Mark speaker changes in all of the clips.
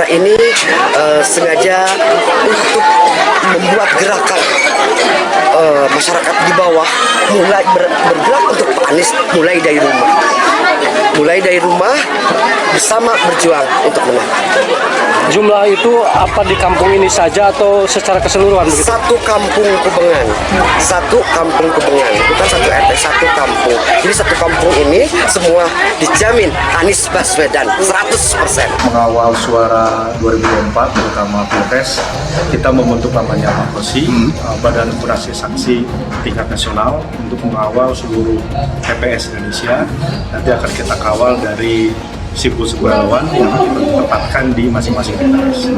Speaker 1: acara ini sengaja untuk membuat gerakan masyarakat di bawah mulai bergerak untuk Pak Anies mulai dari rumah bersama berjuang untuk menang.
Speaker 2: Jumlah itu apa di kampung ini saja atau secara keseluruhan begitu?
Speaker 1: Satu kampung Kubengan, bukan satu RT, satu kampung. Jadi satu kampung ini semua dijamin Anies Baswedan 100%.
Speaker 3: Mengawal suara 2024 terutama Pilpres, kita membentuk namanya Bakosi, Badan Akuntansi Saksi tingkat nasional untuk mengawal seluruh TPS Indonesia. Nanti akan kita kawal dari simpul-simpul relawan yang ditempatkan di masing-masing TPS.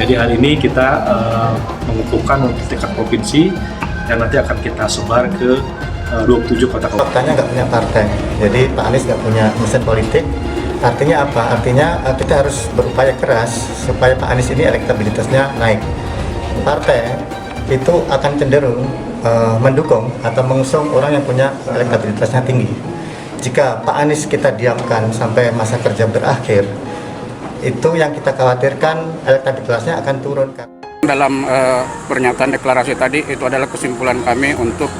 Speaker 3: Jadi hari ini kita mengumpulkan untuk tingkat provinsi yang nanti akan kita sebar ke 27 kota kabupaten.
Speaker 4: Faktanya nggak punya partai, jadi Pak Anies nggak punya mesin politik. Artinya apa? Artinya kita harus berupaya keras supaya Pak Anies ini elektabilitasnya naik. Partai itu akan cenderung mendukung atau mengusung orang yang punya elektabilitasnya tinggi. Jika Pak Anies kita diamkan sampai masa kerja berakhir, itu yang kita khawatirkan elektabilitasnya akan turun.
Speaker 5: Dalam pernyataan deklarasi tadi, itu adalah kesimpulan kami untuk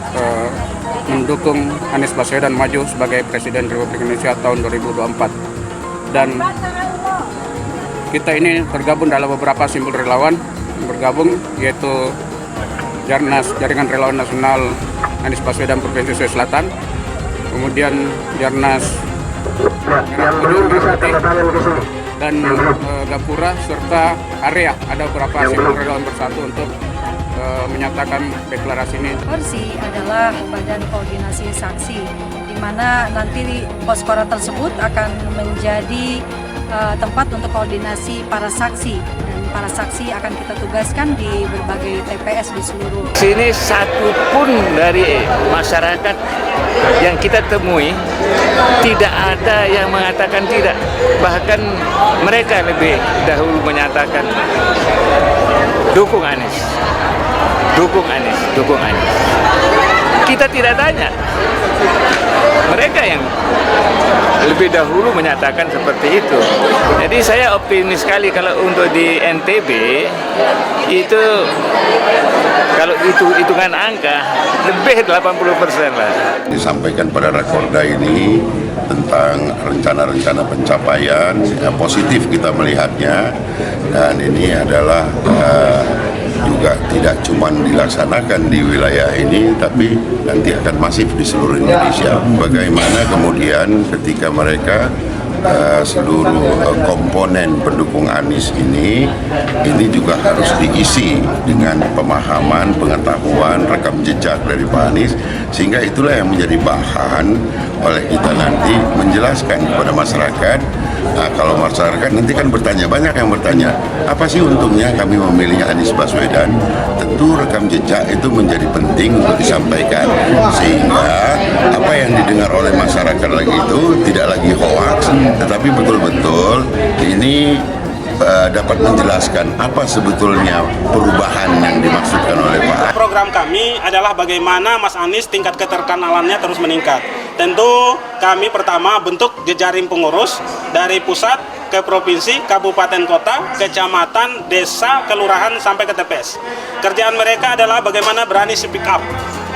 Speaker 5: mendukung Anies Baswedan maju sebagai Presiden Republik Indonesia tahun 2024. Dan kita ini tergabung dalam beberapa simpul relawan bergabung, yaitu Jarnas, Jaringan Relawan Nasional Anies Baswedan Provinsi Sulawesi Selatan, kemudian Jarnas dan Gapura serta area. Ada beberapa simpul relawan bersatu untuk menyatakan deklarasi ini.
Speaker 6: Korsi adalah Badan Koordinasi Saksi, di mana nanti poskora tersebut akan menjadi tempat untuk koordinasi para saksi, dan para saksi akan kita tugaskan di berbagai TPS di seluruh.
Speaker 7: Sini satu pun dari masyarakat yang kita temui tidak ada yang mengatakan tidak, bahkan mereka lebih dahulu menyatakan dukung Anies, dukung Anies, dukung Anies. Kita tidak tanya, mereka yang lebih dahulu menyatakan seperti itu. Jadi saya optimis sekali kalau untuk di NTB itu, kalau itu hitungan angka lebih 80% lah.
Speaker 8: Disampaikan pada Rakorda ini tentang rencana-rencana pencapaian positif kita melihatnya, dan ini adalah juga tidak cuma dilaksanakan di wilayah ini, tapi nanti akan masif di seluruh Indonesia. Bagaimana kemudian ketika mereka seluruh komponen pendukung Anies ini juga harus diisi dengan pemahaman, pengetahuan, rekam jejak dari Pak Anies, sehingga itulah yang menjadi bahan oleh kita nanti menjelaskan kepada masyarakat. Nah, kalau masyarakat nanti kan bertanya, banyak yang bertanya, apa sih untungnya kami memilih Anies Baswedan? Tentu rekam jejak itu menjadi penting untuk disampaikan, sehingga apa yang didengar oleh masyarakat lagi itu tidak lagi hoaks, tetapi betul-betul ini dapat menjelaskan apa sebetulnya perubahan yang dimaksudkan oleh Pak.
Speaker 9: Program kami adalah bagaimana Mas Anies tingkat keterkenalannya terus meningkat. Tentu kami pertama bentuk jejaring pengurus dari pusat ke provinsi, kabupaten kota, kecamatan, desa, kelurahan sampai ke TPS. Kerjaan mereka adalah bagaimana berani speak up,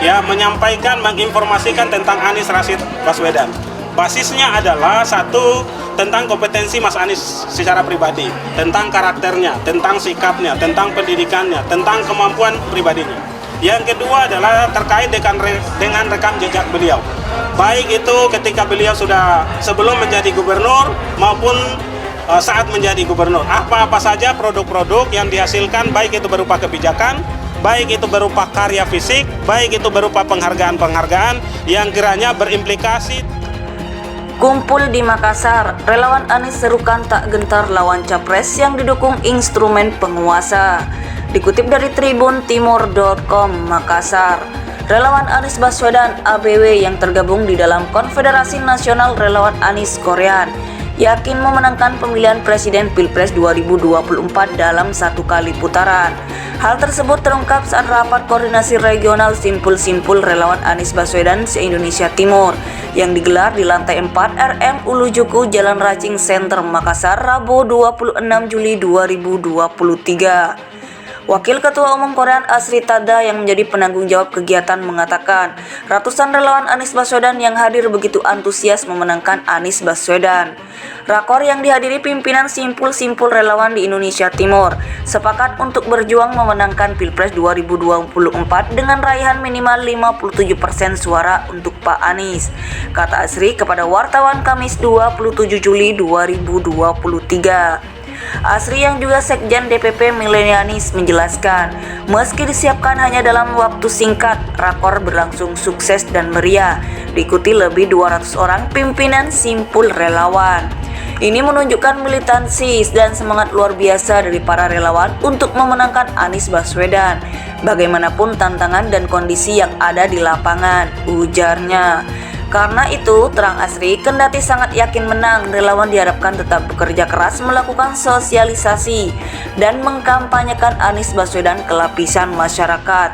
Speaker 9: ya, menyampaikan, menginformasikan tentang Anies Rashid Baswedan. Basisnya adalah satu, tentang kompetensi Mas Anies secara pribadi, tentang karakternya, tentang sikapnya, tentang pendidikannya, tentang kemampuan pribadinya. Yang kedua adalah terkait dengan rekam jejak beliau, baik itu ketika beliau sudah sebelum menjadi gubernur maupun saat menjadi gubernur. Apa-apa saja produk-produk yang dihasilkan, baik itu berupa kebijakan, baik itu berupa karya fisik, baik itu berupa penghargaan-penghargaan yang kiranya berimplikasi.
Speaker 10: Kumpul di Makassar, relawan Anies serukan tak gentar lawan capres yang didukung instrumen penguasa. Dikutip dari tribuntimur.com Makassar, relawan Anies Baswedan ABW yang tergabung di dalam Konfederasi Nasional Relawan Anies Korean yakin memenangkan pemilihan presiden Pilpres 2024 dalam satu kali putaran. Hal tersebut terungkap saat rapat koordinasi regional Simpul-Simpul Relawan Anies Baswedan se-Indonesia Timur yang digelar di lantai 4 RM Ulujuku Jalan Racing Center Makassar, Rabu 26 Juli 2023. Wakil Ketua Umum Korean Asri Tada yang menjadi penanggung jawab kegiatan mengatakan, ratusan relawan Anies Baswedan yang hadir begitu antusias memenangkan Anies Baswedan. Rakor yang dihadiri pimpinan Simpul-Simpul Relawan di Indonesia Timur sepakat untuk berjuang memenangkan Pilpres 2024 dengan raihan minimal 57% suara untuk Pak Anies, kata Asri kepada wartawan Kamis 27 Juli 2023. Asri yang juga Sekjen DPP Milenialis menjelaskan, meski disiapkan hanya dalam waktu singkat, rakor berlangsung sukses dan meriah, diikuti lebih 200 orang pimpinan Simpul Relawan. Ini menunjukkan militansi dan semangat luar biasa dari para relawan untuk memenangkan Anies Baswedan, bagaimanapun tantangan dan kondisi yang ada di lapangan, ujarnya. Karena itu, terang Asri, kendati sangat yakin menang, relawan diharapkan tetap bekerja keras melakukan sosialisasi dan mengkampanyekan Anies Baswedan ke lapisan masyarakat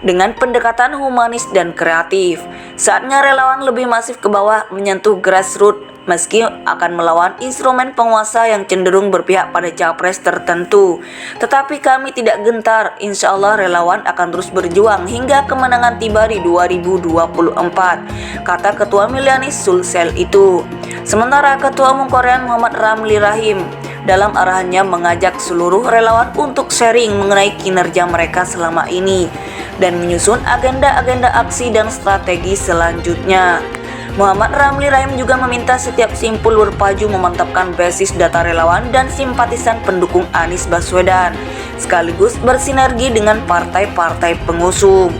Speaker 10: dengan pendekatan humanis dan kreatif. Saatnya relawan lebih masif ke bawah, menyentuh grassroots, meski akan melawan instrumen penguasa yang cenderung berpihak pada capres tertentu. Tetapi kami tidak gentar, insya Allah relawan akan terus berjuang hingga kemenangan tiba di 2024, kata Ketua Milenialis Sulsel itu. Sementara Ketua Umum Korea Muhammad Ramli Rahim dalam arahannya mengajak seluruh relawan untuk sharing mengenai kinerja mereka selama ini dan menyusun agenda-agenda aksi dan strategi selanjutnya. Muhammad Ramli Rahim juga meminta setiap simpul berpaju memantapkan basis data relawan dan simpatisan pendukung Anies Baswedan, sekaligus bersinergi dengan partai-partai pengusung.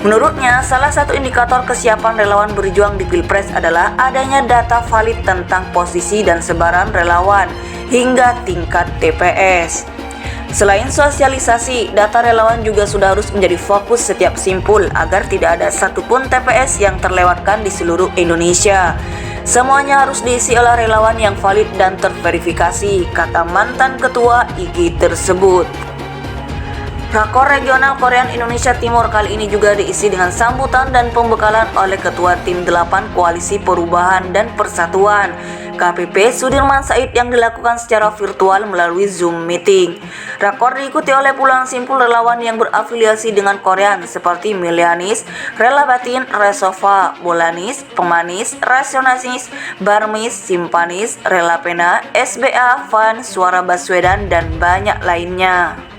Speaker 10: Menurutnya, salah satu indikator kesiapan relawan berjuang di Pilpres adalah adanya data valid tentang posisi dan sebaran relawan hingga tingkat TPS. Selain sosialisasi, data relawan juga sudah harus menjadi fokus setiap simpul agar tidak ada satupun TPS yang terlewatkan di seluruh Indonesia. Semuanya harus diisi oleh relawan yang valid dan terverifikasi, kata mantan ketua IG tersebut. Rakor Regional Korean Indonesia Timur kali ini juga diisi dengan sambutan dan pembekalan oleh Ketua Tim 8 Koalisi Perubahan dan Persatuan KPP Sudirman Said yang dilakukan secara virtual melalui Zoom meeting. Rakor diikuti oleh puluhan simpul relawan yang berafiliasi dengan Korean seperti Milenialis, Rela Batin, Resofa, Bolanis, Pemanis, Rasionalis, Barmis, Simpanis, Rela Pena, SBA, FAN, Suara Baswedan, dan banyak lainnya.